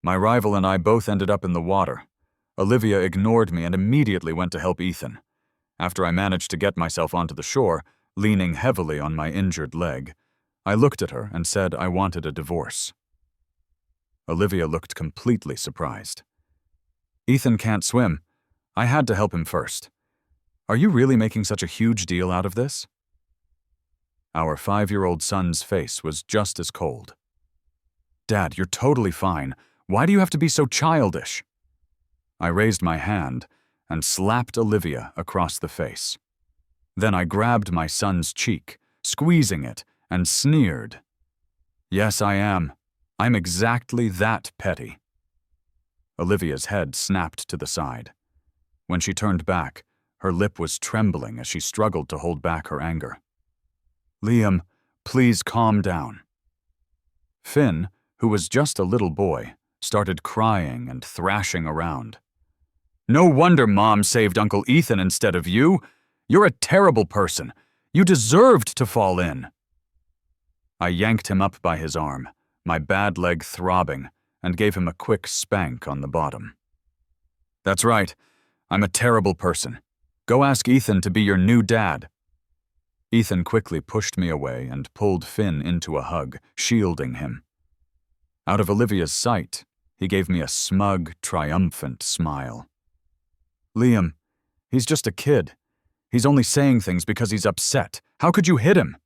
My rival and I both ended up in the water. Olivia ignored me and immediately went to help Ethan. After I managed to get myself onto the shore, leaning heavily on my injured leg, I looked at her and said I wanted a divorce. Olivia looked completely surprised. Ethan can't swim. I had to help him first. Are you really making such a huge deal out of this? Our 5-year-old son's face was just as cold. Dad, you're totally fine. Why do you have to be so childish? I raised my hand and slapped Olivia across the face. Then I grabbed my son's cheek, squeezing it, and sneered. Yes, I am. I'm exactly that petty. Olivia's head snapped to the side. When she turned back, her lip was trembling as she struggled to hold back her anger. Liam, please calm down. Finn, who was just a little boy, started crying and thrashing around. No wonder Mom saved Uncle Ethan instead of you. You're a terrible person. You deserved to fall in. I yanked him up by his arm, my bad leg throbbing, and gave him a quick spank on the bottom. That's right. I'm a terrible person. Go ask Ethan to be your new dad. Ethan quickly pushed me away and pulled Finn into a hug, shielding him. Out of Olivia's sight, he gave me a smug, triumphant smile. Liam, he's just a kid. He's only saying things because he's upset. How could you hit him?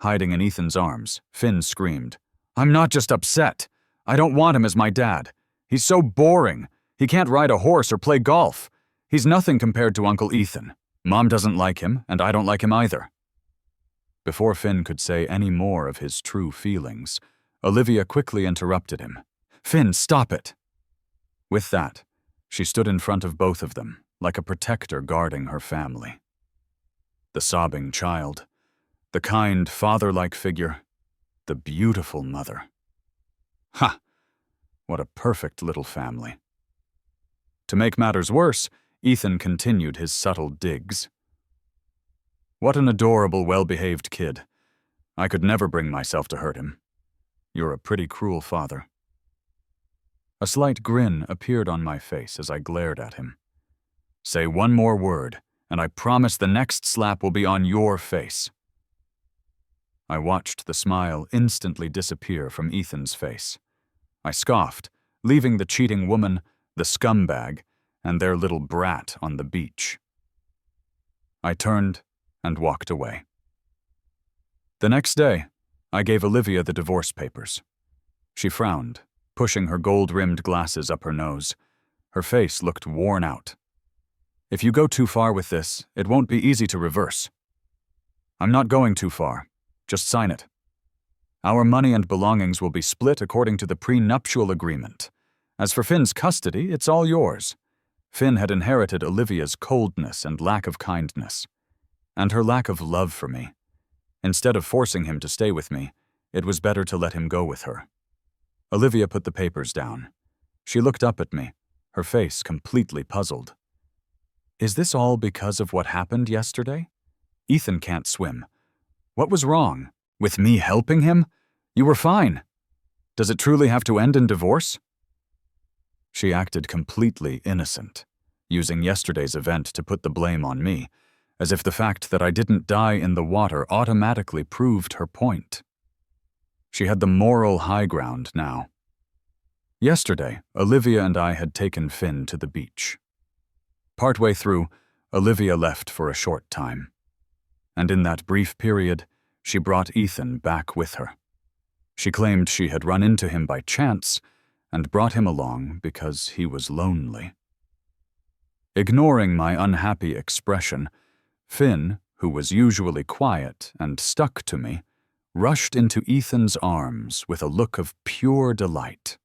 Hiding in Ethan's arms, Finn screamed, I'm not just upset. I don't want him as my dad. He's so boring. He can't ride a horse or play golf. He's nothing compared to Uncle Ethan. Mom doesn't like him, and I don't like him either. Before Finn could say any more of his true feelings, Olivia quickly interrupted him. Finn, stop it! With that, she stood in front of both of them, like a protector guarding her family. The sobbing child, the kind, father-like figure, the beautiful mother. Ha! What a perfect little family. To make matters worse, Ethan continued his subtle digs. What an adorable, well-behaved kid. I could never bring myself to hurt him. You're a pretty cruel father. A slight grin appeared on my face as I glared at him. Say one more word, and I promise the next slap will be on your face. I watched the smile instantly disappear from Ethan's face. I scoffed, leaving the cheating woman, the scumbag, and their little brat on the beach. I turned and walked away. The next day, I gave Olivia the divorce papers. She frowned, pushing her gold-rimmed glasses up her nose. Her face looked worn out. If you go too far with this, it won't be easy to reverse. I'm not going too far. Just sign it. Our money and belongings will be split according to the prenuptial agreement. As for Finn's custody, it's all yours. Finn had inherited Olivia's coldness and lack of kindness, and her lack of love for me. Instead of forcing him to stay with me, it was better to let him go with her. Olivia put the papers down. She looked up at me, her face completely puzzled. Is this all because of what happened yesterday? Ethan can't swim. What was wrong? With me helping him? You were fine. Does it truly have to end in divorce? She acted completely innocent, using yesterday's event to put the blame on me, as if the fact that I didn't die in the water automatically proved her point. She had the moral high ground now. Yesterday, Olivia and I had taken Finn to the beach. Partway through, Olivia left for a short time. And in that brief period, she brought Ethan back with her. She claimed she had run into him by chance and brought him along because he was lonely. Ignoring my unhappy expression, Finn, who was usually quiet and stuck to me, rushed into Ethan's arms with a look of pure delight.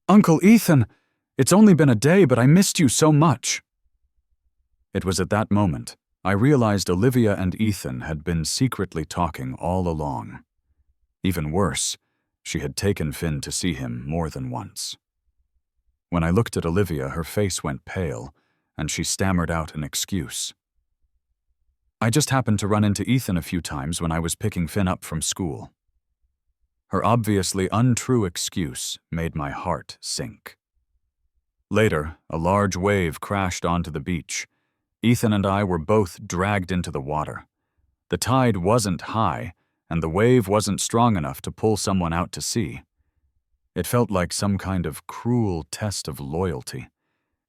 Uncle Ethan, it's only been a day, but I missed you so much. It was at that moment I realized Olivia and Ethan had been secretly talking all along. Even worse, she had taken Finn to see him more than once. When I looked at Olivia, her face went pale, and she stammered out an excuse. I just happened to run into Ethan a few times when I was picking Finn up from school. Her obviously untrue excuse made my heart sink. Later, a large wave crashed onto the beach. Ethan and I were both dragged into the water. The tide wasn't high, and the wave wasn't strong enough to pull someone out to sea. It felt like some kind of cruel test of loyalty.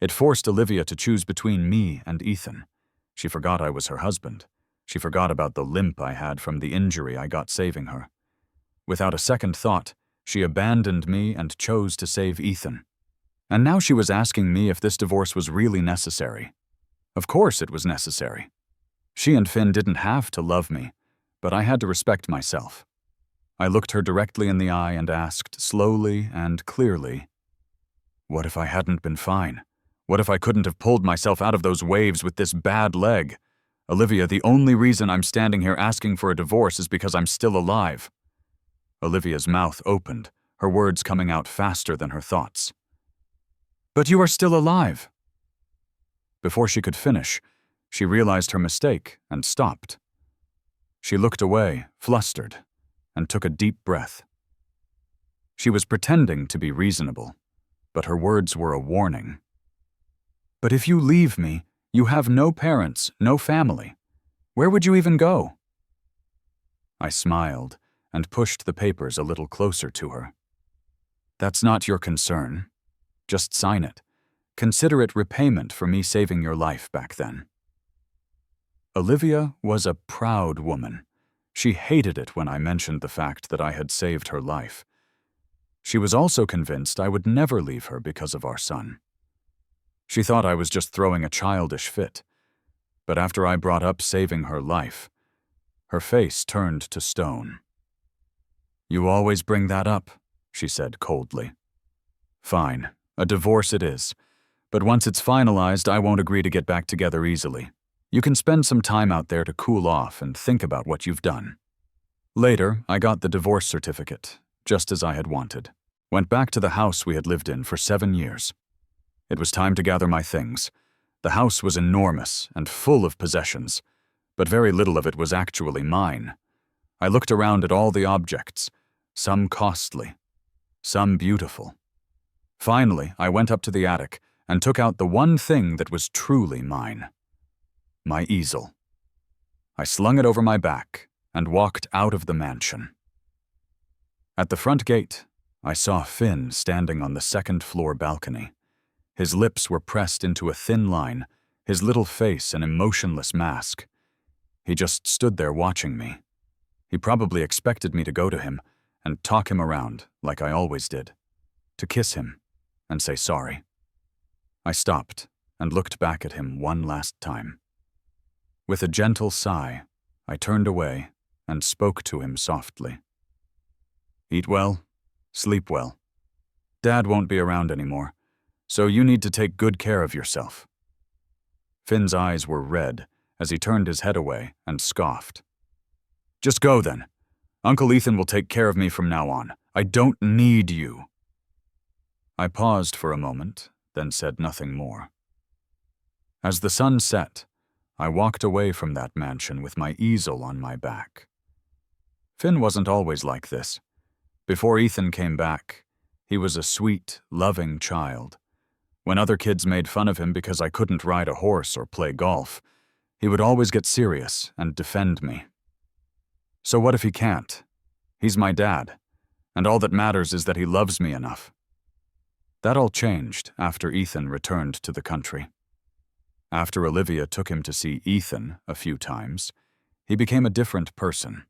It forced Olivia to choose between me and Ethan. She forgot I was her husband. She forgot about the limp I had from the injury I got saving her. Without a second thought, she abandoned me and chose to save Ethan. And now she was asking me if this divorce was really necessary. Of course it was necessary. She and Finn didn't have to love me, but I had to respect myself. I looked her directly in the eye and asked slowly and clearly, "What if I hadn't been fine? What if I couldn't have pulled myself out of those waves with this bad leg? Olivia, the only reason I'm standing here asking for a divorce is because I'm still alive." Olivia's mouth opened, her words coming out faster than her thoughts. "But you are still alive." Before she could finish, she realized her mistake and stopped. She looked away, flustered, and took a deep breath. She was pretending to be reasonable, but her words were a warning. "But if you leave me, you have no parents, no family. Where would you even go?" I smiled and pushed the papers a little closer to her. "That's not your concern. Just sign it. Consider it repayment for me saving your life back then." Olivia was a proud woman. She hated it when I mentioned the fact that I had saved her life. She was also convinced I would never leave her because of our son. She thought I was just throwing a childish fit, but after I brought up saving her life, her face turned to stone. "You always bring that up," she said coldly. "Fine, a divorce it is, but once it's finalized, I won't agree to get back together easily. You can spend some time out there to cool off and think about what you've done." Later, I got the divorce certificate, just as I had wanted. Went back to the house we had lived in for 7 years. It was time to gather my things. The house was enormous and full of possessions, but very little of it was actually mine. I looked around at all the objects, some costly, some beautiful. Finally, I went up to the attic and took out the one thing that was truly mine: my easel. I slung it over my back and walked out of the mansion. At the front gate, I saw Finn standing on the second-floor balcony. His lips were pressed into a thin line, his little face an emotionless mask. He just stood there watching me. He probably expected me to go to him and talk him around, like I always did, to kiss him and say sorry. I stopped and looked back at him one last time. With a gentle sigh, I turned away and spoke to him softly. "Eat well, sleep well. Dad won't be around anymore, so you need to take good care of yourself." Finn's eyes were red as he turned his head away and scoffed. "Just go then. Uncle Ethan will take care of me from now on. I don't need you." I paused for a moment, then said nothing more. As the sun set, I walked away from that mansion with my easel on my back. Finn wasn't always like this. Before Ethan came back, he was a sweet, loving child. When other kids made fun of him because I couldn't ride a horse or play golf, he would always get serious and defend me. So what if he can't? He's my dad, and all that matters is that he loves me enough. That all changed after Ethan returned to the country. After Olivia took him to see Ethan a few times, he became a different person.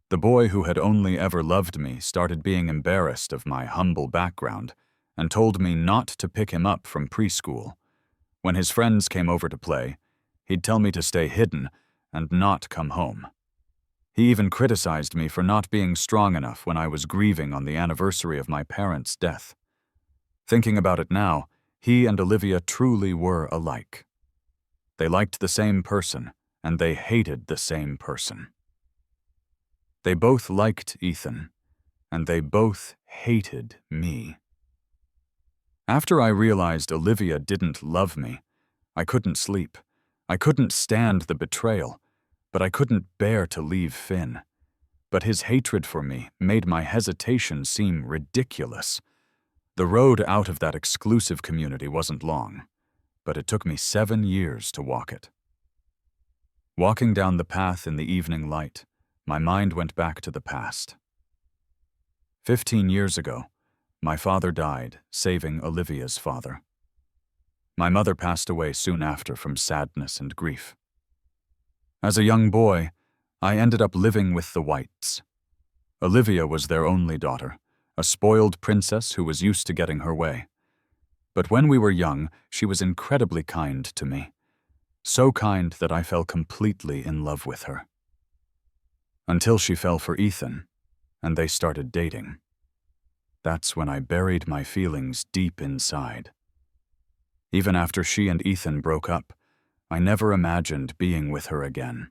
The boy who had only ever loved me started being embarrassed of my humble background and told me not to pick him up from preschool. When his friends came over to play, he'd tell me to stay hidden and not come home. He even criticized me for not being strong enough when I was grieving on the anniversary of my parents' death. Thinking about it now, he and Olivia truly were alike. They liked the same person, and they hated the same person. They both liked Ethan, and they both hated me. After I realized Olivia didn't love me, I couldn't sleep. I couldn't stand the betrayal, but I couldn't bear to leave Finn. but his hatred for me made my hesitation seem ridiculous. The road out of that exclusive community wasn't long, but it took me 7 years to walk it. Walking down the path in the evening light, my mind went back to the past. 15 years ago, my father died, saving Olivia's father. My mother passed away soon after from sadness and grief. As a young boy, I ended up living with the Whites. Olivia was their only daughter, a spoiled princess who was used to getting her way. But when we were young, she was incredibly kind to me. So kind that I fell completely in love with her. Until she fell for Ethan, and they started dating. That's when I buried my feelings deep inside. Even after she and Ethan broke up, I never imagined being with her again.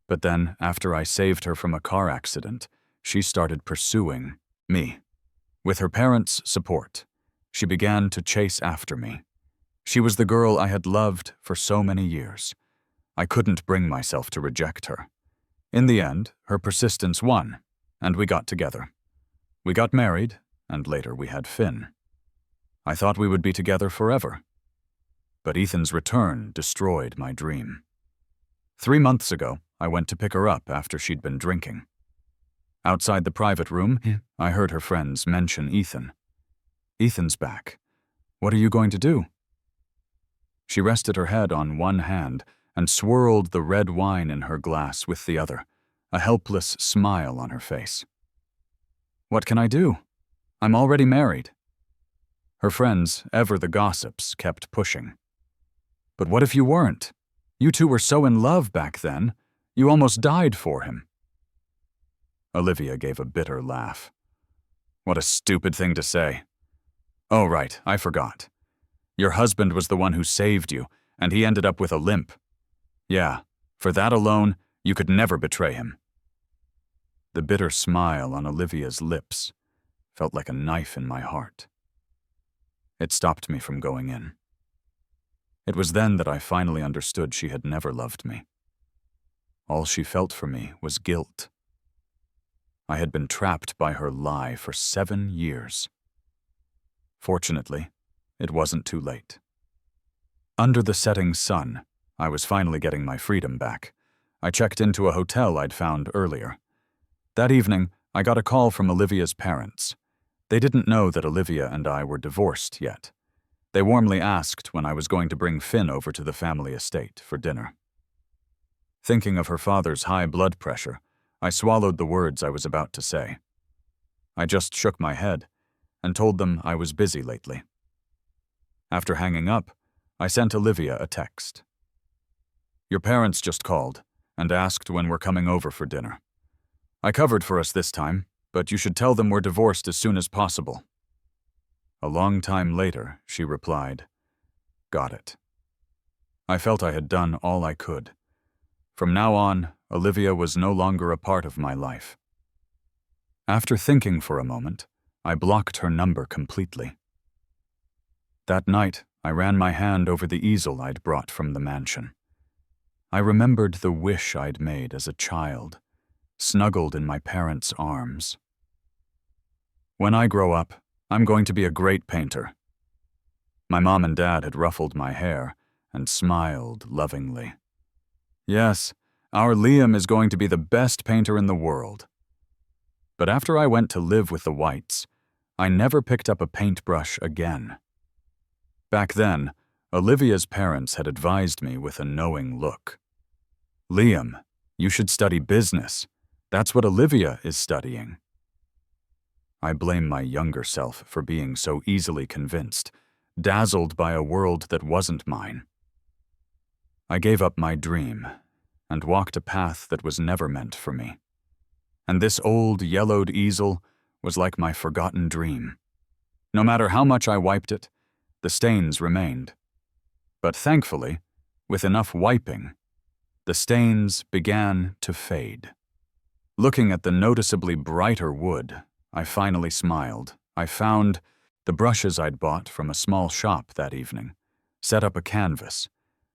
But then, after I saved her from a car accident, she started pursuing me. With her parents' support, she began to chase after me. She was the girl I had loved for so many years. I couldn't bring myself to reject her. In the end, her persistence won, and we got together. We got married, and later we had Finn. I thought we would be together forever. But Ethan's return destroyed my dream. 3 months ago, I went to pick her up after she'd been drinking. Outside the private room, I heard her friends mention Ethan. "Ethan's back. What are you going to do?" She rested her head on one hand and swirled the red wine in her glass with the other, a helpless smile on her face. "What can I do? I'm already married." Her friends, ever the gossips, kept pushing. "But what if you weren't? You two were so in love back then. You almost died for him." Olivia gave a bitter laugh. "What a stupid thing to say. Oh, right, I forgot. Your husband was the one who saved you, and he ended up with a limp. Yeah, for that alone, you could never betray him." The bitter smile on Olivia's lips felt like a knife in my heart. It stopped me from going in. It was then that I finally understood she had never loved me. All she felt for me was guilt. I had been trapped by her lie for 7 years. Fortunately, it wasn't too late. Under the setting sun, I was finally getting my freedom back. I checked into a hotel I'd found earlier. That evening, I got a call from Olivia's parents. They didn't know that Olivia and I were divorced yet. They warmly asked when I was going to bring Finn over to the family estate for dinner. Thinking of her father's high blood pressure, I swallowed the words I was about to say. I just shook my head and told them I was busy lately. After hanging up, I sent Olivia a text. "Your parents just called and asked when we're coming over for dinner. I covered for us this time, but you should tell them we're divorced as soon as possible." A long time later, she replied, "Got it." I felt I had done all I could. From now on, Olivia was no longer a part of my life. After thinking for a moment, I blocked her number completely. That night, I ran my hand over the easel I'd brought from the mansion. I remembered the wish I'd made as a child, snuggled in my parents' arms. "When I grow up, I'm going to be a great painter." My mom and dad had ruffled my hair and smiled lovingly. "Yes, our Liam is going to be the best painter in the world." But after I went to live with the Whites, I never picked up a paintbrush again. Back then, Olivia's parents had advised me with a knowing look. "Liam, you should study business. That's what Olivia is studying." I blame my younger self for being so easily convinced, dazzled by a world that wasn't mine. I gave up my dream and walked a path that was never meant for me. And this old, yellowed easel was like my forgotten dream. No matter how much I wiped it, the stains remained. But thankfully, with enough wiping, the stains began to fade. Looking at the noticeably brighter wood, I finally smiled. I found the brushes I'd bought from a small shop that evening, set up a canvas,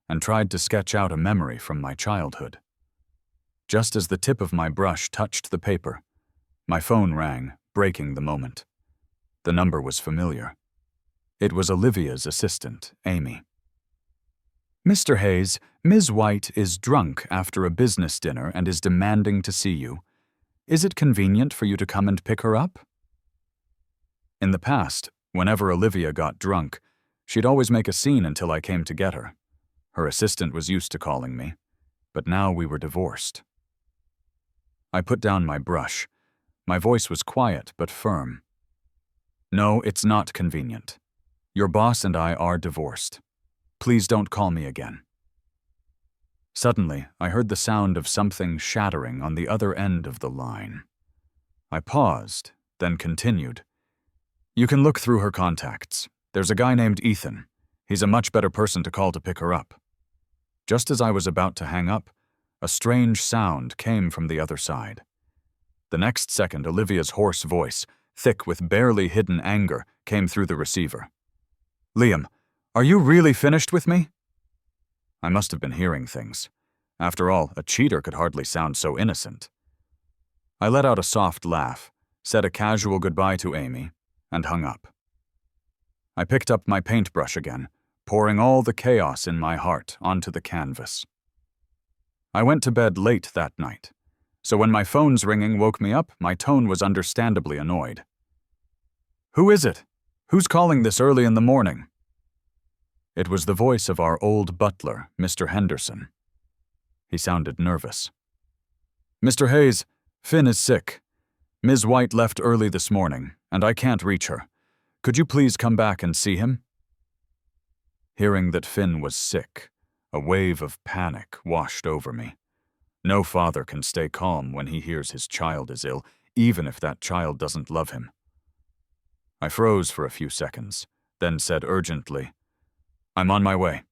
and tried to sketch out a memory from my childhood. Just as the tip of my brush touched the paper, my phone rang, breaking the moment. The number was familiar. It was Olivia's assistant, Amy. "Mr. Hayes, Ms. White is drunk after a business dinner and is demanding to see you. Is it convenient for you to come and pick her up?" In the past, whenever Olivia got drunk, she'd always make a scene until I came to get her. Her assistant was used to calling me, but now we were divorced. I put down my brush. My voice was quiet but firm. "No, it's not convenient. Your boss and I are divorced. Please don't call me again." Suddenly, I heard the sound of something shattering on the other end of the line. I paused, then continued. "You can look through her contacts. There's a guy named Ethan. He's a much better person to call to pick her up." Just as I was about to hang up, a strange sound came from the other side. The next second, Olivia's hoarse voice, thick with barely hidden anger, came through the receiver. "Liam, are you really finished with me?" I must have been hearing things. After all, a cheater could hardly sound so innocent. I let out a soft laugh, said a casual goodbye to Amy, and hung up. I picked up my paintbrush again, pouring all the chaos in my heart onto the canvas. I went to bed late that night, so when my phone's ringing woke me up, my tone was understandably annoyed. "Who is it? Who's calling this early in the morning?" It was the voice of our old butler, Mr. Henderson. He sounded nervous. "Mr. Hayes, Finn is sick. Ms. White left early this morning, and I can't reach her. Could you please come back and see him?" Hearing that Finn was sick, a wave of panic washed over me. No father can stay calm when he hears his child is ill, even if that child doesn't love him. I froze for a few seconds, then said urgently, "I'm on my way."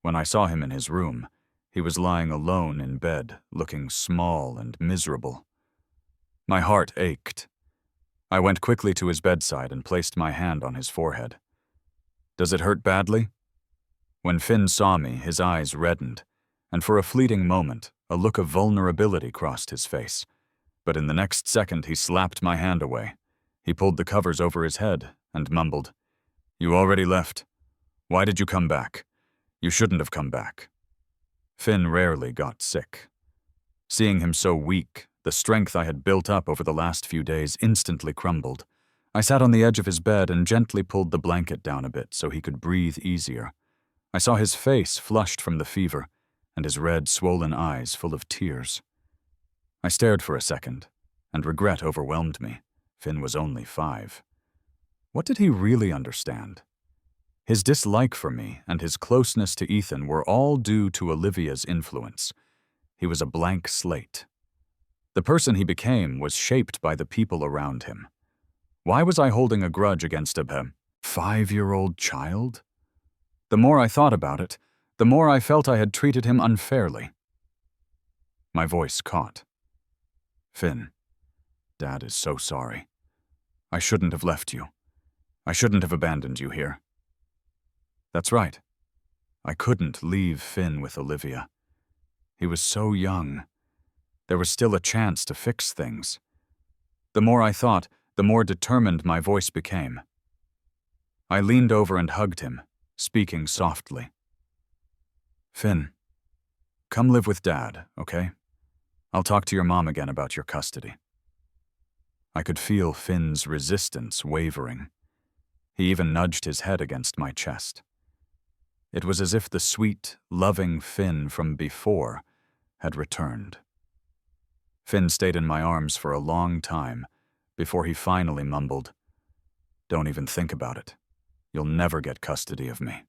When I saw him in his room, he was lying alone in bed, looking small and miserable. My heart ached. I went quickly to his bedside and placed my hand on his forehead. "Does it hurt badly?" When Finn saw me, his eyes reddened, and for a fleeting moment, a look of vulnerability crossed his face. But in the next second, he slapped my hand away. He pulled the covers over his head and mumbled, "You already left. Why did you come back? You shouldn't have come back." Finn rarely got sick. Seeing him so weak, the strength I had built up over the last few days instantly crumbled. I sat on the edge of his bed and gently pulled the blanket down a bit so he could breathe easier. I saw his face flushed from the fever, and his red, swollen eyes full of tears. I stared for a second, and regret overwhelmed me. Finn was only 5. What did he really understand? His dislike for me and his closeness to Ethan were all due to Olivia's influence. He was a blank slate. The person he became was shaped by the people around him. Why was I holding a grudge against a 5-year-old child? The more I thought about it, the more I felt I had treated him unfairly. My voice caught. "Finn, Dad is so sorry. I shouldn't have left you. I shouldn't have abandoned you here." That's right. I couldn't leave Finn with Olivia. He was so young. There was still a chance to fix things. The more I thought, the more determined my voice became. I leaned over and hugged him, speaking softly. "Finn, come live with Dad, okay? I'll talk to your mom again about your custody." I could feel Finn's resistance wavering. He even nudged his head against my chest. It was as if the sweet, loving Finn from before had returned. Finn stayed in my arms for a long time before he finally mumbled, "Don't even think about it. You'll never get custody of me."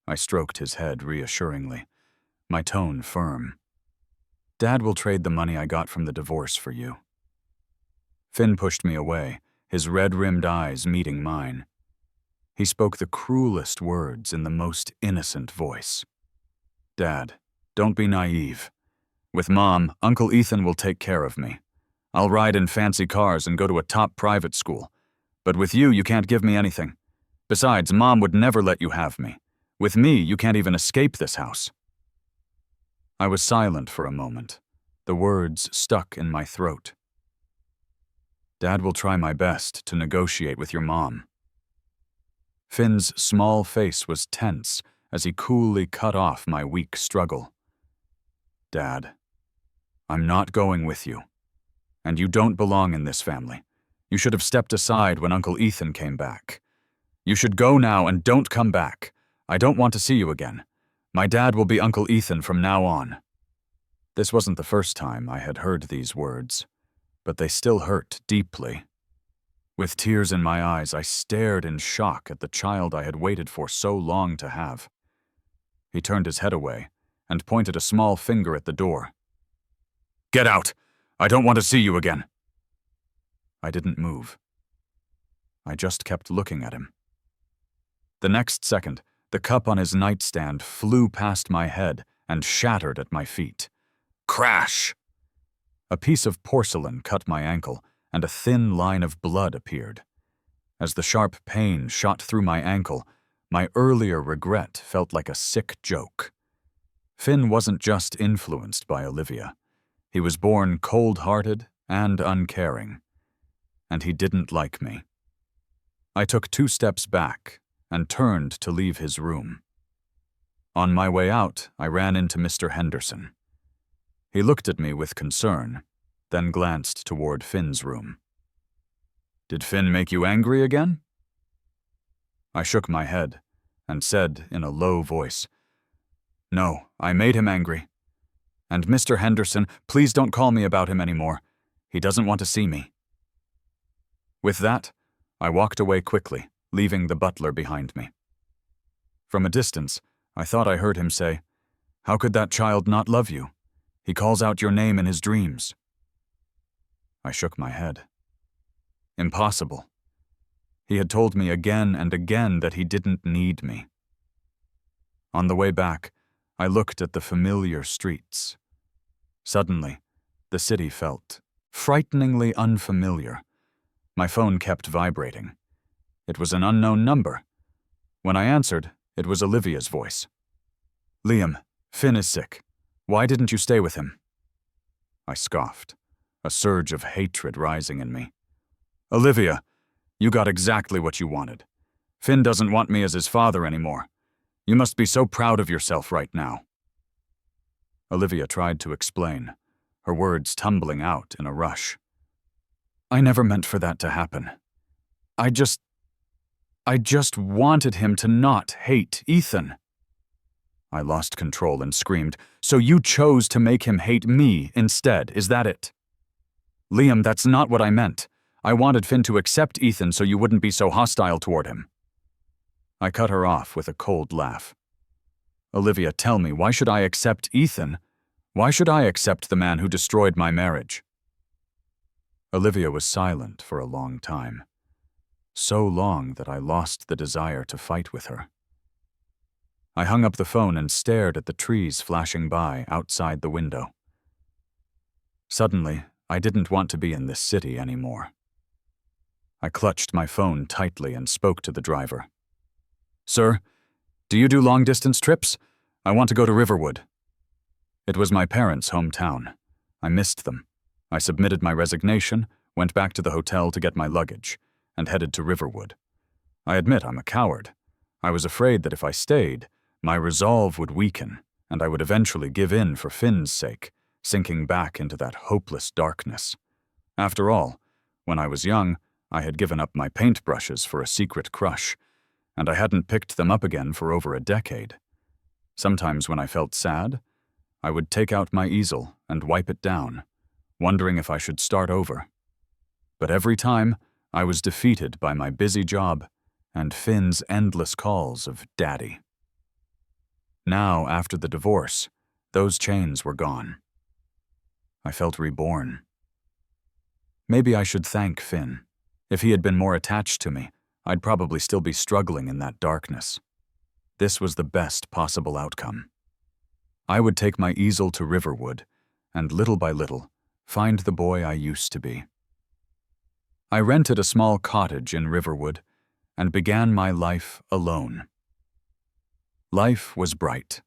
I stroked his head reassuringly, my tone firm. "Dad will trade the money I got from the divorce for you." Finn pushed me away, his red-rimmed eyes meeting mine. He spoke the cruelest words in the most innocent voice. "Dad, don't be naive. With Mom, Uncle Ethan will take care of me. I'll ride in fancy cars and go to a top private school. But with you, you can't give me anything. Besides, Mom would never let you have me. With me, you can't even escape this house." I was silent for a moment, the words stuck in my throat. Dad will try my best to negotiate with your mom. Finn's small face was tense as he coolly cut off my weak struggle. Dad, I'm not going with you. And you don't belong in this family. You should have stepped aside when Uncle Ethan came back. You should go now and don't come back. I don't want to see you again. My dad will be Uncle Ethan from now on. This wasn't the first time I had heard these words, but they still hurt deeply. With tears in my eyes, I stared in shock at the child I had waited for so long to have. He turned his head away and pointed a small finger at the door. Get out! I don't want to see you again. I didn't move. I just kept looking at him. The next second, the cup on his nightstand flew past my head and shattered at my feet. Crash! A piece of porcelain cut my ankle, and a thin line of blood appeared. As the sharp pain shot through my ankle, my earlier regret felt like a sick joke. Finn wasn't just influenced by Olivia. He was born cold-hearted and uncaring. And he didn't like me. I took 2 steps back and turned to leave his room. On my way out, I ran into Mr. Henderson. He looked at me with concern, then glanced toward Finn's room. Did Finn make you angry again? I shook my head and said in a low voice, No, I made him angry. And Mr. Henderson, please don't call me about him anymore. He doesn't want to see me. With that, I walked away quickly, leaving the butler behind me. From a distance, I thought I heard him say, How could that child not love you? He calls out your name in his dreams. I shook my head. Impossible. He had told me again and again that he didn't need me. On the way back, I looked at the familiar streets. Suddenly, the city felt frighteningly unfamiliar. My phone kept vibrating. It was an unknown number. When I answered, it was Olivia's voice. Liam, Finn is sick. Why didn't you stay with him? I scoffed, a surge of hatred rising in me. Olivia, you got exactly what you wanted. Finn doesn't want me as his father anymore. You must be so proud of yourself right now. Olivia tried to explain, her words tumbling out in a rush. I never meant for that to happen. I just wanted him to not hate Ethan. I lost control and screamed, So you chose to make him hate me instead, is that it? Liam, that's not what I meant. I wanted Finn to accept Ethan so you wouldn't be so hostile toward him. I cut her off with a cold laugh. Olivia, tell me, why should I accept Ethan? Why should I accept the man who destroyed my marriage? Olivia was silent for a long time. So long that I lost the desire to fight with her. I hung up the phone and stared at the trees flashing by outside the window. Suddenly, I didn't want to be in this city anymore. I clutched my phone tightly and spoke to the driver. Sir, do you do long-distance trips? I want to go to Riverwood. It was my parents' hometown. I missed them. I submitted my resignation, went back to the hotel to get my luggage, and headed to Riverwood. I admit I'm a coward. I was afraid that if I stayed, my resolve would weaken, and I would eventually give in for Finn's sake, sinking back into that hopeless darkness. After all, when I was young, I had given up my paintbrushes for a secret crush, and I hadn't picked them up again for over a decade. Sometimes when I felt sad, I would take out my easel and wipe it down, wondering if I should start over. But every time, I was defeated by my busy job and Finn's endless calls of Daddy. Now, after the divorce, those chains were gone. I felt reborn. Maybe I should thank Finn. If he had been more attached to me, I'd probably still be struggling in that darkness. This was the best possible outcome. I would take my easel to Riverwood, and little by little, find the boy I used to be. I rented a small cottage in Riverwood and began my life alone. Life was bright,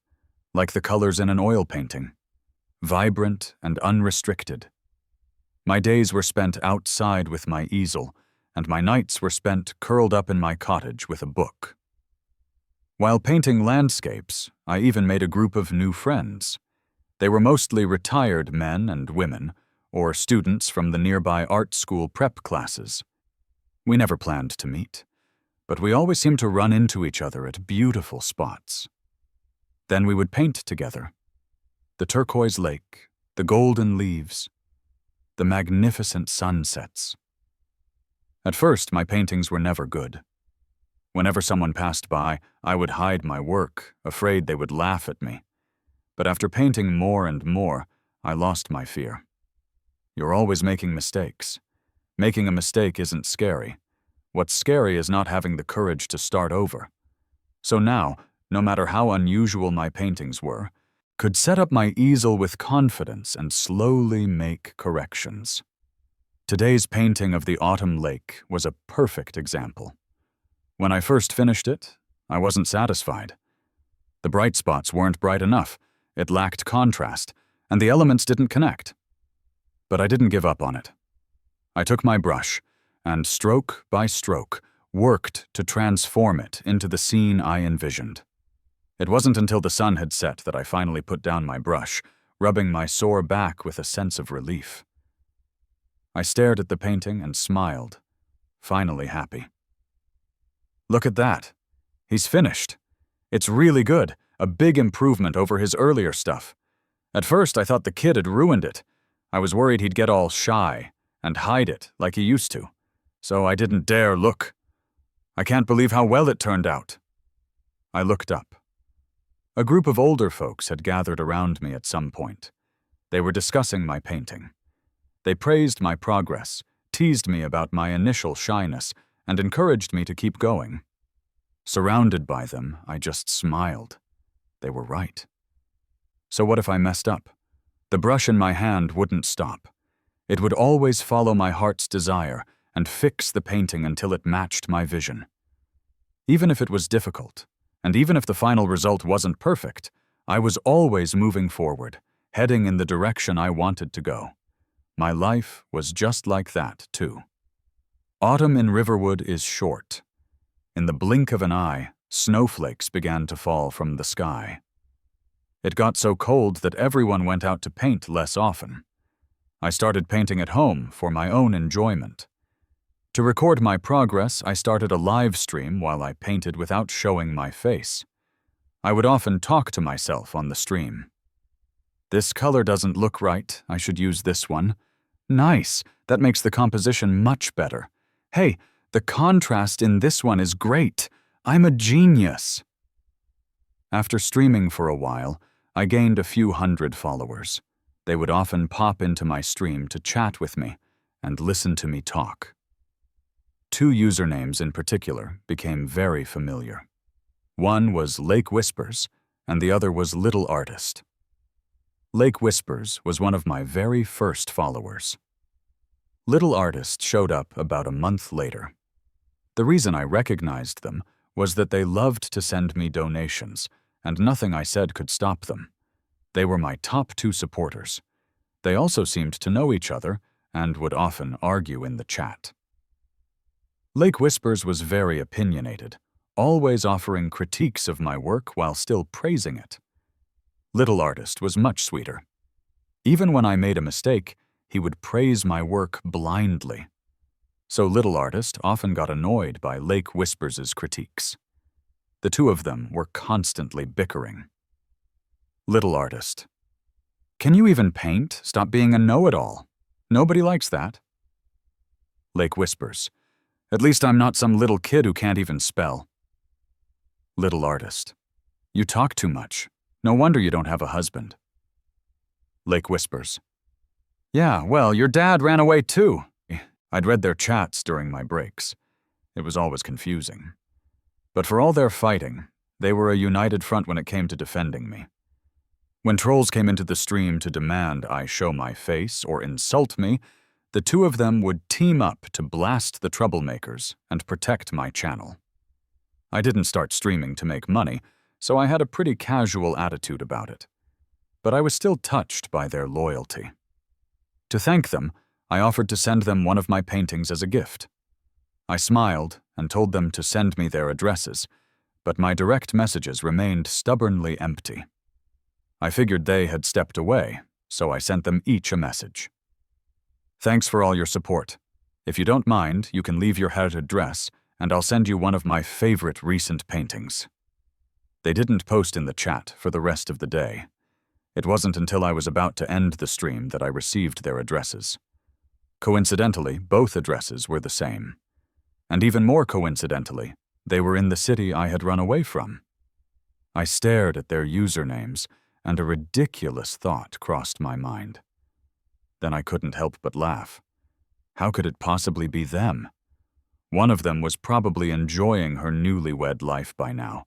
like the colors in an oil painting, vibrant and unrestricted. My days were spent outside with my easel, and my nights were spent curled up in my cottage with a book. While painting landscapes, I even made a group of new friends. They were mostly retired men and women, or students from the nearby art school prep classes. We never planned to meet, but we always seemed to run into each other at beautiful spots. Then we would paint together. The turquoise lake, the golden leaves, the magnificent sunsets. At first, my paintings were never good. Whenever someone passed by, I would hide my work, afraid they would laugh at me. But after painting more and more, I lost my fear. You're always making mistakes. Making a mistake isn't scary. What's scary is not having the courage to start over. So now, no matter how unusual my paintings were, could set up my easel with confidence and slowly make corrections. Today's painting of the autumn lake was a perfect example. When I first finished it, I wasn't satisfied. The bright spots weren't bright enough, it lacked contrast, and the elements didn't connect. But I didn't give up on it. I took my brush, and stroke by stroke, worked to transform it into the scene I envisioned. It wasn't until the sun had set that I finally put down my brush, rubbing my sore back with a sense of relief. I stared at the painting and smiled, finally happy. Look at that. He's finished. It's really good, a big improvement over his earlier stuff. At first, I thought the kid had ruined it. I was worried he'd get all shy and hide it like he used to, so I didn't dare look. I can't believe how well it turned out. I looked up. A group of older folks had gathered around me at some point. They were discussing my painting. They praised my progress, teased me about my initial shyness, and encouraged me to keep going. Surrounded by them, I just smiled. They were right. So what if I messed up? The brush in my hand wouldn't stop. It would always follow my heart's desire and fix the painting until it matched my vision. Even if it was difficult, and even if the final result wasn't perfect, I was always moving forward, heading in the direction I wanted to go. My life was just like that, too. Autumn in Riverwood is short. In the blink of an eye, snowflakes began to fall from the sky. It got so cold that everyone went out to paint less often. I started painting at home for my own enjoyment. To record my progress, I started a live stream while I painted without showing my face. I would often talk to myself on the stream. This color doesn't look right, I should use this one. Nice, that makes the composition much better. Hey, the contrast in this one is great. I'm a genius. After streaming for a while, I gained a few hundred followers. They would often pop into my stream to chat with me and listen to me talk. Two usernames in particular became very familiar. One was Lake Whispers, and the other was Little Artist. Lake Whispers was one of my very first followers. Little Artist showed up about a month later. The reason I recognized them was that they loved to send me donations, and nothing I said could stop them. They were my top two supporters. They also seemed to know each other and would often argue in the chat. Lake Whispers was very opinionated, always offering critiques of my work while still praising it. Little Artist was much sweeter. Even when I made a mistake, he would praise my work blindly. So Little Artist often got annoyed by Lake Whispers' critiques. The two of them were constantly bickering. Little Artist: "Can you even paint? Stop being a know-it-all. Nobody likes that." Lake Whispers: "At least I'm not some little kid who can't even spell." Little Artist: "You talk too much. No wonder you don't have a husband." Lake Whispers: "Yeah, well, your dad ran away too." I'd read their chats during my breaks. It was always confusing. But for all their fighting, they were a united front when it came to defending me. When trolls came into the stream to demand I show my face or insult me, the two of them would team up to blast the troublemakers and protect my channel. I didn't start streaming to make money, so I had a pretty casual attitude about it. but I was still touched by their loyalty. To thank them, I offered to send them one of my paintings as a gift. I smiled and told them to send me their addresses, but my direct messages remained stubbornly empty. I figured they had stepped away, so I sent them each a message. Thanks for all your support. If you don't mind, you can leave your head address, and I'll send you one of my favorite recent paintings. They didn't post in the chat for the rest of the day. It wasn't until I was about to end the stream that I received their addresses. Coincidentally, both addresses were the same. And even more coincidentally, they were in the city I had run away from. I stared at their usernames, and a ridiculous thought crossed my mind. Then I couldn't help but laugh. How could it possibly be them? One of them was probably enjoying her newlywed life by now.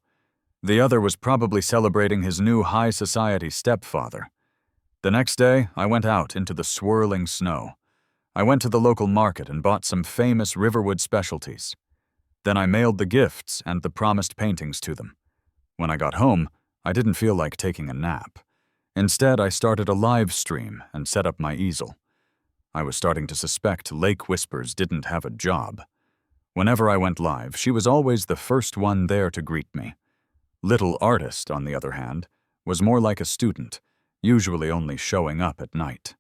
The other was probably celebrating his new high society stepfather. The next day, I went out into the swirling snow. I went to the local market and bought some famous Riverwood specialties. Then I mailed the gifts and the promised paintings to them. When I got home, I didn't feel like taking a nap. Instead, I started a live stream and set up my easel. I was starting to suspect Lake Whispers didn't have a job. Whenever I went live, she was always the first one there to greet me. Little Artist, on the other hand, was more like a student, usually only showing up at night.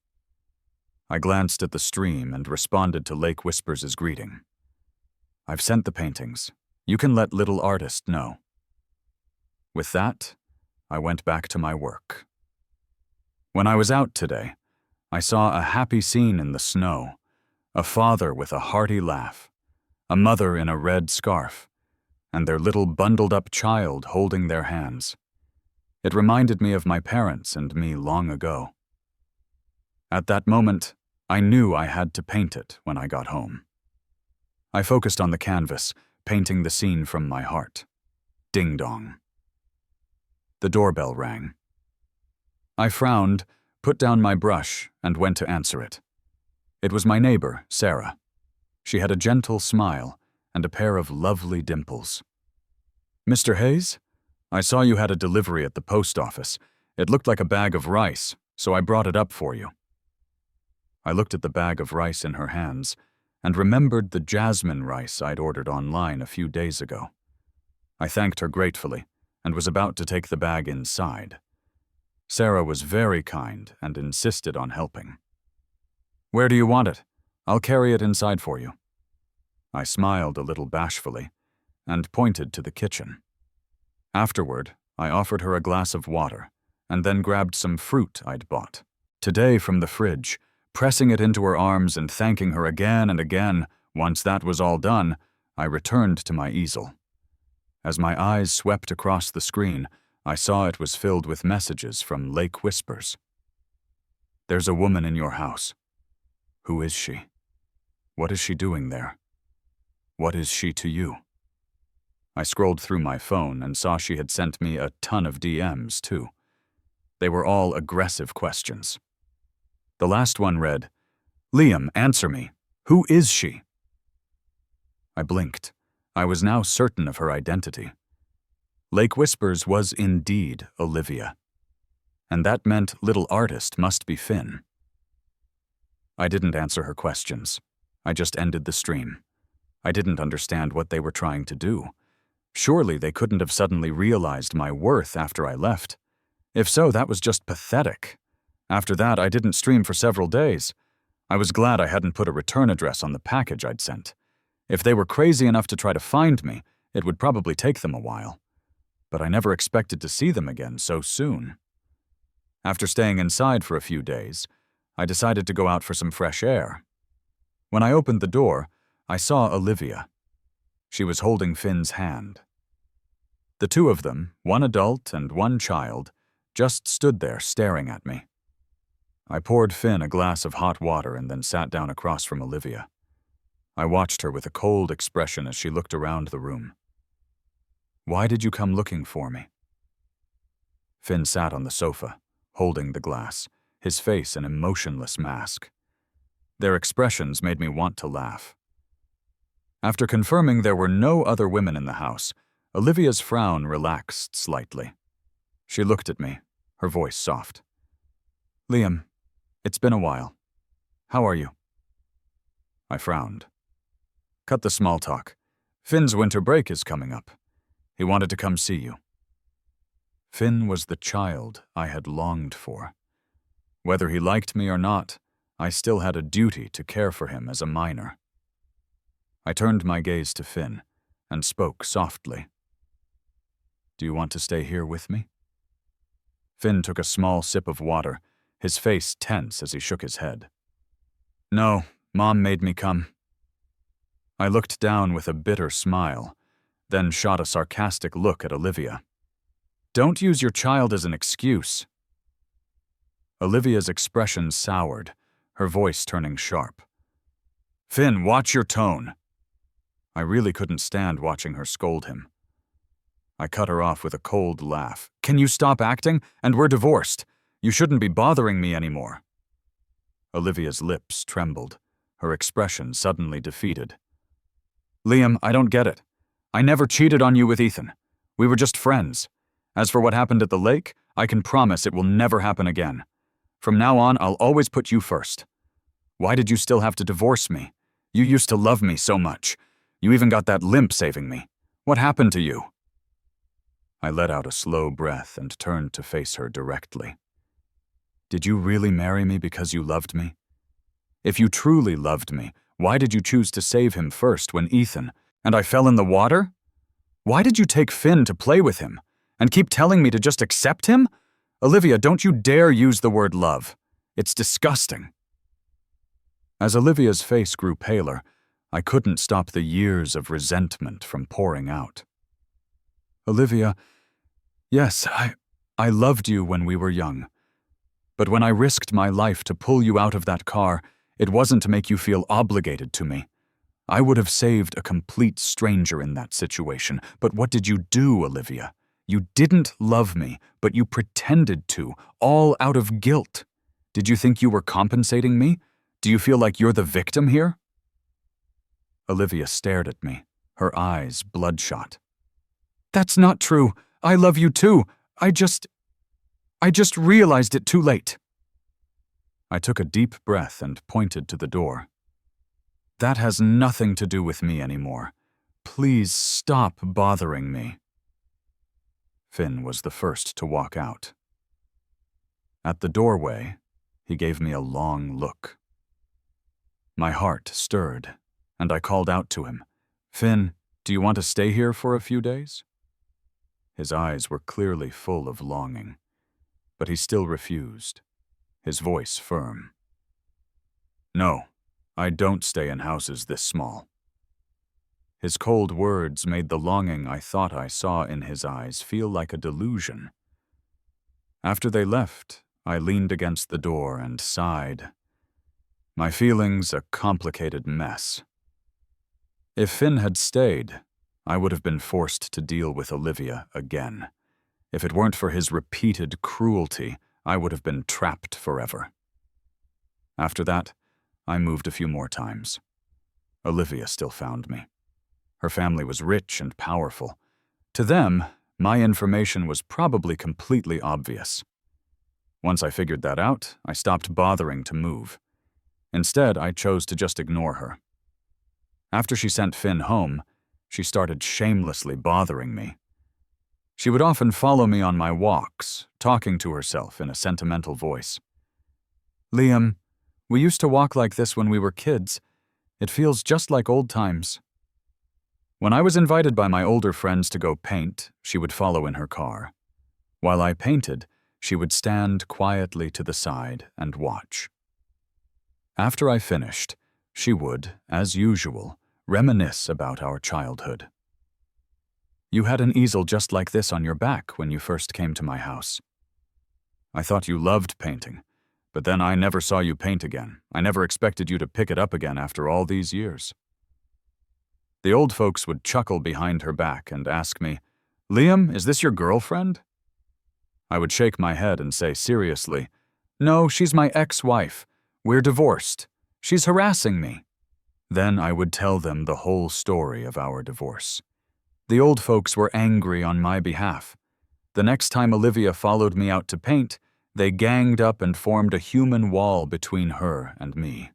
I glanced at the stream and responded to Lake Whispers' greeting. I've sent the paintings. You can let Little Artist know. With that, I went back to my work. When I was out today, I saw a happy scene in the snow, a father with a hearty laugh, a mother in a red scarf, and their little bundled-up child holding their hands. It reminded me of my parents and me long ago. At that moment, I knew I had to paint it when I got home. I focused on the canvas, painting the scene from my heart. Ding-dong. The doorbell rang. I frowned, put down my brush, and went to answer it. It was my neighbor, Sarah. She had a gentle smile and a pair of lovely dimples. Mr. Hayes? I saw you had a delivery at the post office. It looked like a bag of rice, so I brought it up for you. I looked at the bag of rice in her hands and remembered the jasmine rice I'd ordered online a few days ago. I thanked her gratefully and was about to take the bag inside. Sarah was very kind and insisted on helping. Where do you want it? I'll carry it inside for you. I smiled a little bashfully and pointed to the kitchen. Afterward, I offered her a glass of water and then grabbed some fruit I'd bought today from the fridge, pressing it into her arms and thanking her again and again. Once that was all done, I returned to my easel. As my eyes swept across the screen, I saw it was filled with messages from Lake Whispers. There's a woman in your house. Who is she? What is she doing there? What is she to you? I scrolled through my phone and saw she had sent me a ton of DMs, too. They were all aggressive questions. The last one read, Liam, answer me. Who is she? I blinked. I was now certain of her identity. Lake Whispers was indeed Olivia. And that meant Little Artist must be Finn. I didn't answer her questions. I just ended the stream. I didn't understand what they were trying to do. Surely they couldn't have suddenly realized my worth after I left. If so, that was just pathetic. After that, I didn't stream for several days. I was glad I hadn't put a return address on the package I'd sent. If they were crazy enough to try to find me, it would probably take them a while. But I never expected to see them again so soon. After staying inside for a few days, I decided to go out for some fresh air. When I opened the door, I saw Olivia. She was holding Finn's hand. The two of them, one adult and one child, just stood there staring at me. I poured Finn a glass of hot water and then sat down across from Olivia. I watched her with a cold expression as she looked around the room. Why did you come looking for me? Finn sat on the sofa, holding the glass, his face an emotionless mask. Their expressions made me want to laugh. After confirming there were no other women in the house, Olivia's frown relaxed slightly. She looked at me, her voice soft. Liam, it's been a while. How are you? I frowned. Cut the small talk. Finn's winter break is coming up. He wanted to come see you. Finn was the child I had longed for. Whether he liked me or not, I still had a duty to care for him as a minor. I turned my gaze to Finn and spoke softly. Do you want to stay here with me? Finn took a small sip of water, his face tense as he shook his head. No, Mom made me come. I looked down with a bitter smile, then shot a sarcastic look at Olivia. Don't use your child as an excuse. Olivia's expression soured, her voice turning sharp. Finn, watch your tone. I really couldn't stand watching her scold him. I cut her off with a cold laugh. Can you stop acting? And we're divorced. You shouldn't be bothering me anymore. Olivia's lips trembled, her expression suddenly defeated. Liam, I don't get it. I never cheated on you with Ethan. We were just friends. As for what happened at the lake, I can promise it will never happen again. From now on, I'll always put you first. Why did you still have to divorce me? You used to love me so much. You even got that limp saving me. What happened to you? I let out a slow breath and turned to face her directly. Did you really marry me because you loved me? If you truly loved me, why did you choose to save him first when Ethan and I fell in the water? Why did you take Finn to play with him and keep telling me to just accept him? Olivia, don't you dare use the word love. It's disgusting. As Olivia's face grew paler, I couldn't stop the years of resentment from pouring out. Olivia, yes, I loved you when we were young. But when I risked my life to pull you out of that car, it wasn't to make you feel obligated to me. I would have saved a complete stranger in that situation. But what did you do, Olivia? You didn't love me, but you pretended to, all out of guilt. Did you think you were compensating me? Do you feel like you're the victim here? Olivia stared at me, her eyes bloodshot. That's not true. I love you too. I just realized it too late. I took a deep breath and pointed to the door. That has nothing to do with me anymore. Please stop bothering me. Finn was the first to walk out. At the doorway, he gave me a long look. My heart stirred, and I called out to him, Finn, do you want to stay here for a few days? His eyes were clearly full of longing, but he still refused, his voice firm. No, I don't stay in houses this small. His cold words made the longing I thought I saw in his eyes feel like a delusion. After they left, I leaned against the door and sighed. My feelings a complicated mess. If Finn had stayed, I would have been forced to deal with Olivia again. If it weren't for his repeated cruelty, I would have been trapped forever. After that, I moved a few more times. Olivia still found me. Her family was rich and powerful. To them, my information was probably completely obvious. Once I figured that out, I stopped bothering to move. Instead, I chose to just ignore her. After she sent Finn home, she started shamelessly bothering me. She would often follow me on my walks, talking to herself in a sentimental voice. Liam, we used to walk like this when we were kids. It feels just like old times. When I was invited by my older friends to go paint, she would follow in her car. While I painted, she would stand quietly to the side and watch. After I finished, she would, as usual, reminisce about our childhood. You had an easel just like this on your back when you first came to my house. I thought you loved painting, but then I never saw you paint again. I never expected you to pick it up again after all these years. The old folks would chuckle behind her back and ask me, Liam, is this your girlfriend? I would shake my head and say seriously, No, she's my ex-wife. We're divorced. She's harassing me. Then I would tell them the whole story of our divorce. The old folks were angry on my behalf. The next time Olivia followed me out to paint, They ganged up and formed a human wall between her and me.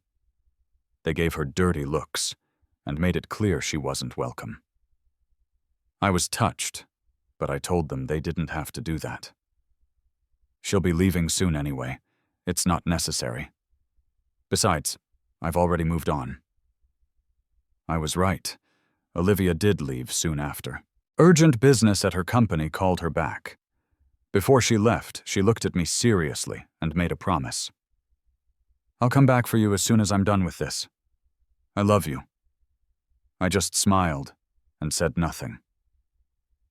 They gave her dirty looks and made it clear she wasn't welcome. I was touched, but I told them they didn't have to do that. She'll be leaving soon anyway. It's not necessary. Besides, I've already moved on. I was right. Olivia did leave soon after. Urgent business at her company called her back. Before she left, she looked at me seriously and made a promise. "I'll come back for you as soon as I'm done with this. I love you." I just smiled and said nothing.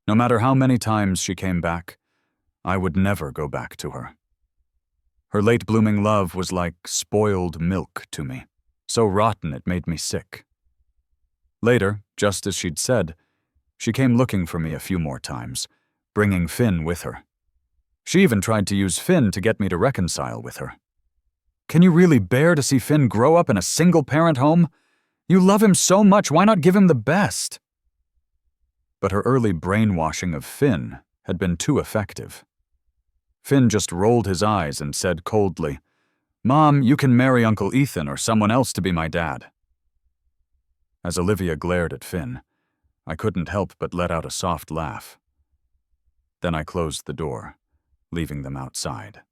No matter how many times she came back, I would never go back to her. Her late-blooming love was like spoiled milk to me, so rotten it made me sick. Later, just as she'd said, she came looking for me a few more times, bringing Finn with her. She even tried to use Finn to get me to reconcile with her. Can you really bear to see Finn grow up in a single-parent home? You love him so much, why not give him the best? But her early brainwashing of Finn had been too effective. Finn just rolled his eyes and said coldly, "Mom, you can marry Uncle Ethan or someone else to be my dad." As Olivia glared at Finn, I couldn't help but let out a soft laugh. Then I closed the door, leaving them outside.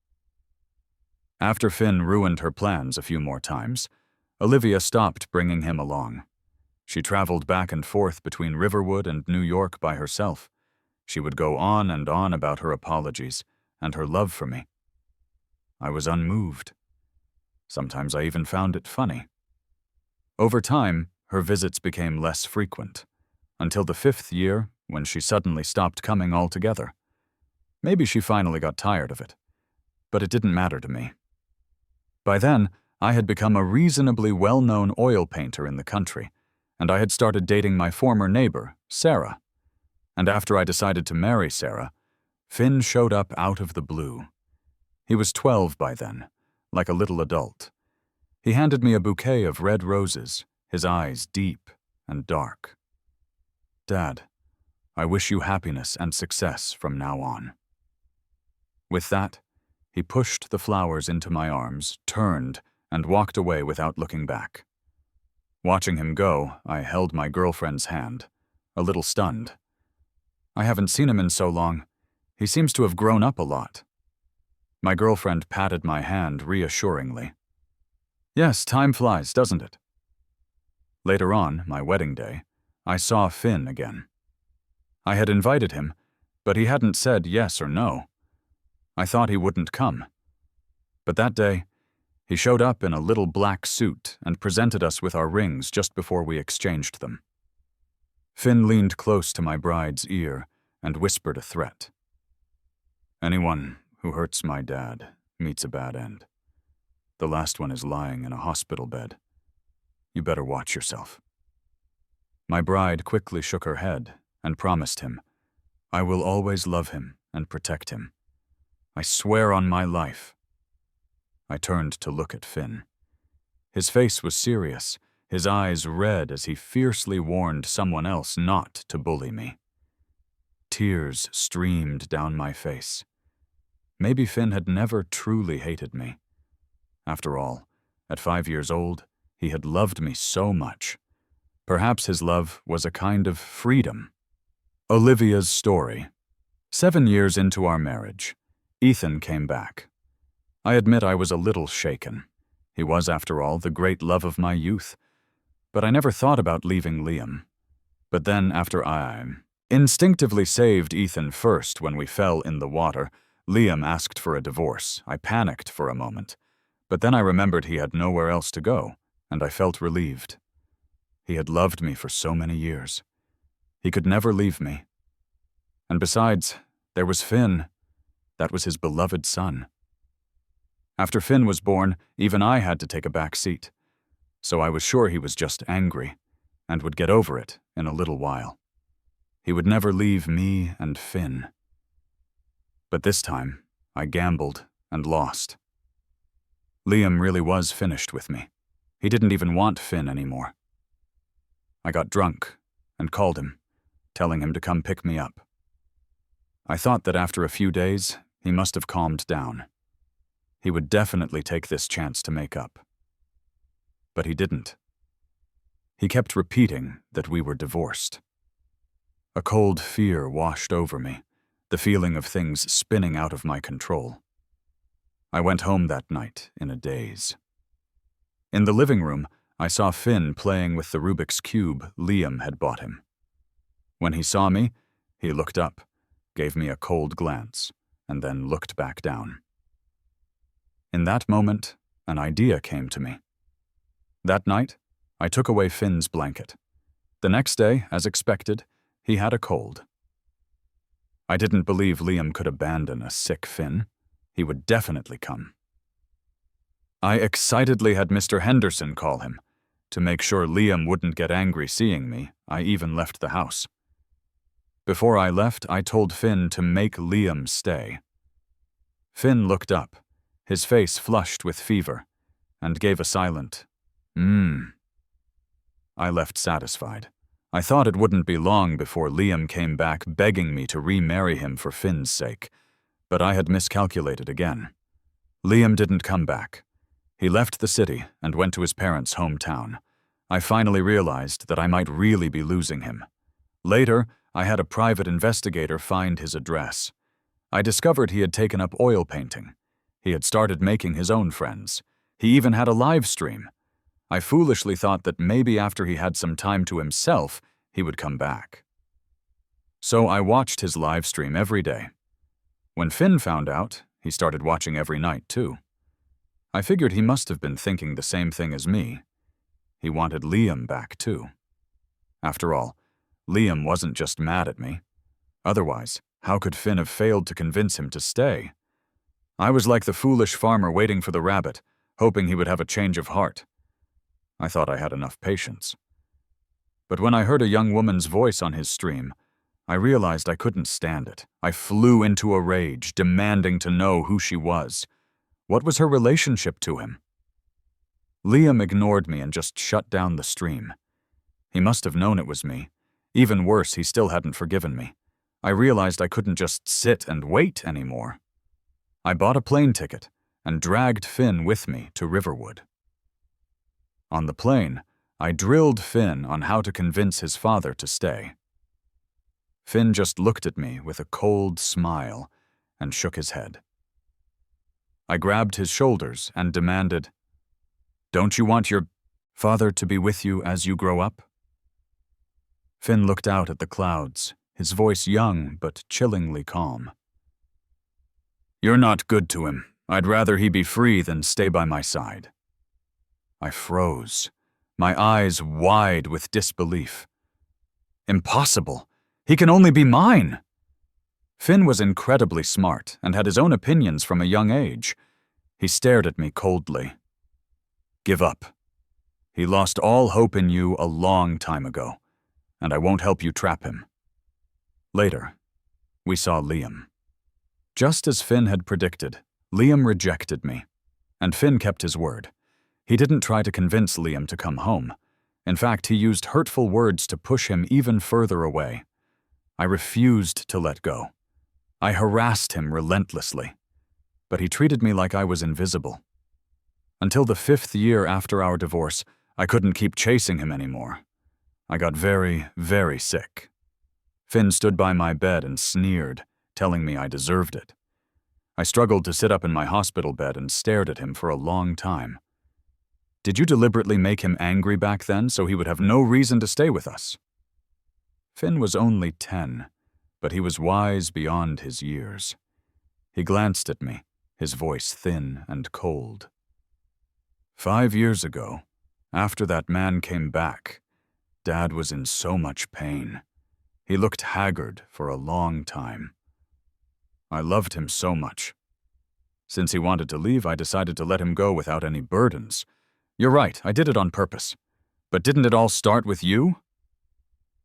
After Finn ruined her plans a few more times, Olivia stopped bringing him along. She traveled back and forth between Riverwood and New York by herself. She would go on and on about her apologies and her love for me. I was unmoved. Sometimes I even found it funny. Over time, her visits became less frequent, until the 5th year when she suddenly stopped coming altogether. Maybe she finally got tired of it, but it didn't matter to me. By then, I had become a reasonably well-known oil painter in the country, and I had started dating my former neighbor, Sarah. And after I decided to marry Sarah, Finn showed up out of the blue. He was 12 by then, like a little adult. He handed me a bouquet of red roses, his eyes deep and dark. "Dad, I wish you happiness and success from now on." With that, he pushed the flowers into my arms, turned, and walked away without looking back. Watching him go, I held my girlfriend's hand, a little stunned. I haven't seen him in so long. He seems to have grown up a lot. My girlfriend patted my hand reassuringly. "Yes, time flies, doesn't it?" Later on, my wedding day, I saw Finn again. I had invited him, but he hadn't said yes or no. I thought he wouldn't come. But that day, he showed up in a little black suit and presented us with our rings just before we exchanged them. Finn leaned close to my bride's ear and whispered a threat. "Anyone who hurts my dad meets a bad end. The last one is lying in a hospital bed. You better watch yourself." My bride quickly shook her head and promised him, "I will always love him and protect him. I swear on my life." I turned to look at Finn. His face was serious, his eyes red as he fiercely warned someone else not to bully me. Tears streamed down my face. Maybe Finn had never truly hated me. After all, at 5 years old, he had loved me so much. Perhaps his love was a kind of freedom. Olivia's story. 7 years into our marriage, Ethan came back. I admit I was a little shaken. He was, after all, the great love of my youth. But I never thought about leaving Liam. But then, after I instinctively saved Ethan first when we fell in the water, Liam asked for a divorce. I panicked for a moment. But then I remembered he had nowhere else to go, and I felt relieved. He had loved me for so many years. He could never leave me. And besides, there was Finn. That was his beloved son. After Finn was born, even I had to take a back seat. So I was sure he was just angry, and would get over it in a little while. He would never leave me and Finn. But this time, I gambled and lost. Liam really was finished with me. He didn't even want Finn anymore. I got drunk and called him, telling him to come pick me up. I thought that after a few days, he must have calmed down. He would definitely take this chance to make up. But he didn't. He kept repeating that we were divorced. A cold fear washed over me, the feeling of things spinning out of my control. I went home that night in a daze. In the living room, I saw Finn playing with the Rubik's Cube Liam had bought him. When he saw me, he looked up, gave me a cold glance, and then looked back down. In that moment, an idea came to me. That night, I took away Finn's blanket. The next day, as expected, he had a cold. I didn't believe Liam could abandon a sick Finn. He would definitely come. I excitedly had Mr. Henderson call him. To make sure Liam wouldn't get angry seeing me, I even left the house. Before I left, I told Finn to make Liam stay. Finn looked up, his face flushed with fever, and gave a silent, I left satisfied. I thought it wouldn't be long before Liam came back begging me to remarry him for Finn's sake, but I had miscalculated again. Liam didn't come back. He left the city and went to his parents' hometown. I finally realized that I might really be losing him. Later, I had a private investigator find his address. I discovered he had taken up oil painting. He had started making his own friends. He even had a live stream. I foolishly thought that maybe after he had some time to himself, he would come back. So I watched his live stream every day. When Finn found out, he started watching every night too. I figured he must have been thinking the same thing as me. He wanted Liam back too. After all, Liam wasn't just mad at me. Otherwise, how could Finn have failed to convince him to stay? I was like the foolish farmer waiting for the rabbit, hoping he would have a change of heart. I thought I had enough patience. But when I heard a young woman's voice on his stream, I realized I couldn't stand it. I flew into a rage, demanding to know who she was. What was her relationship to him? Liam ignored me and just shut down the stream. He must have known it was me. Even worse, he still hadn't forgiven me. I realized I couldn't just sit and wait anymore. I bought a plane ticket and dragged Finn with me to Riverwood. On the plane, I drilled Finn on how to convince his father to stay. Finn just looked at me with a cold smile and shook his head. I grabbed his shoulders and demanded, "Don't you want your father to be with you as you grow up?" Finn looked out at the clouds, his voice young but chillingly calm. "You're not good to him. I'd rather he be free than stay by my side." I froze, my eyes wide with disbelief. Impossible! He can only be mine! Finn was incredibly smart and had his own opinions from a young age. He stared at me coldly. "Give up. He lost all hope in you a long time ago, and I won't help you trap him." Later, we saw Liam. Just as Finn had predicted, Liam rejected me, and Finn kept his word. He didn't try to convince Liam to come home. In fact, he used hurtful words to push him even further away. I refused to let go. I harassed him relentlessly, but he treated me like I was invisible. Until the 5th year after our divorce, I couldn't keep chasing him anymore. I got very, very sick. Finn stood by my bed and sneered, telling me I deserved it. I struggled to sit up in my hospital bed and stared at him for a long time. "Did you deliberately make him angry back then so he would have no reason to stay with us?" Finn was only 10, but he was wise beyond his years. He glanced at me, his voice thin and cold. 5 years ago, after that man came back, Dad was in so much pain. He looked haggard for a long time. I loved him so much. Since he wanted to leave, I decided to let him go without any burdens. You're right, I did it on purpose. But didn't it all start with you?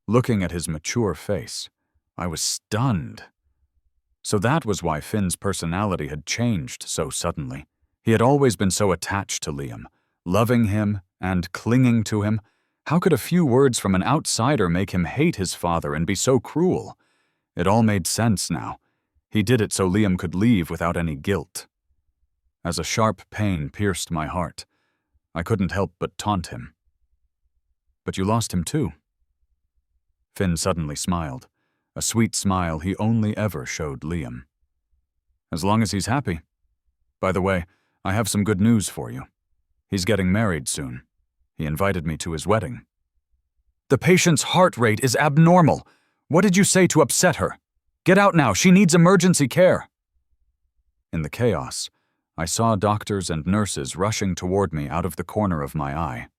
Looking at his mature face, I was stunned. So that was why Finn's personality had changed so suddenly. He had always been so attached to Liam, loving him and clinging to him. How could a few words from an outsider make him hate his father and be so cruel? It all made sense now. He did it so Liam could leave without any guilt. as a sharp pain pierced my heart. I couldn't help but taunt him. "But you lost him too." Finn suddenly smiled, a sweet smile he only ever showed Liam. "As long as he's happy. By the way, I have some good news for you. He's getting married soon. He invited me to his wedding." "The patient's heart rate is abnormal. What did you say to upset her? Get out now, she needs emergency care." In the chaos, I saw doctors and nurses rushing toward me out of the corner of my eye.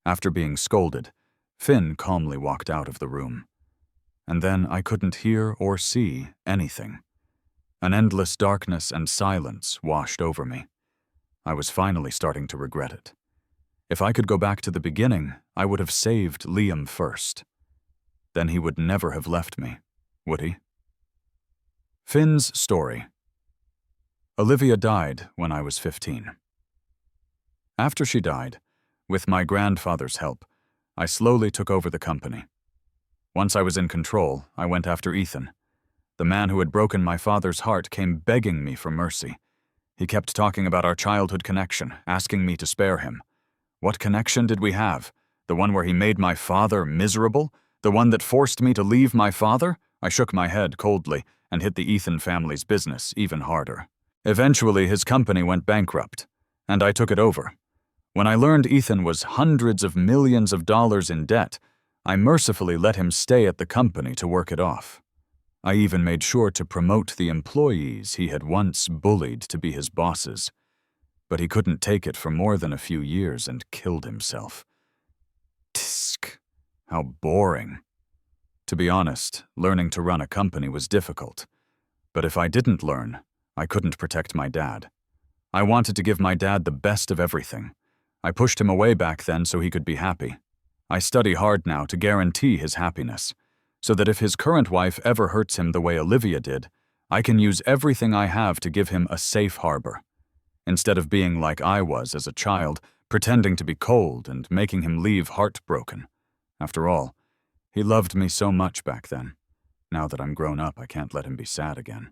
After being scolded, Finn calmly walked out of the room. And then I couldn't hear or see anything. An endless darkness and silence washed over me. I was finally starting to regret it. If I could go back to the beginning, I would have saved Liam first. Then he would never have left me, would he? Finn's story. Olivia died when I was 15. After she died, with my grandfather's help, I slowly took over the company. Once I was in control, I went after Ethan. The man who had broken my father's heart came begging me for mercy. He kept talking about our childhood connection, asking me to spare him. What connection did we have? The one where he made my father miserable? The one that forced me to leave my father? I shook my head coldly and hit the Ethan family's business even harder. Eventually, his company went bankrupt, and I took it over. When I learned Ethan was hundreds of millions of dollars in debt, I mercifully let him stay at the company to work it off. I even made sure to promote the employees he had once bullied to be his bosses. But he couldn't take it for more than a few years and killed himself. Tsk! How boring. To be honest, learning to run a company was difficult. But if I didn't learn, I couldn't protect my dad. I wanted to give my dad the best of everything. I pushed him away back then so he could be happy. I study hard now to guarantee his happiness, so that if his current wife ever hurts him the way Olivia did, I can use everything I have to give him a safe harbor, instead of being like I was as a child, pretending to be cold and making him leave heartbroken. After all, he loved me so much back then. Now that I'm grown up, I can't let him be sad again.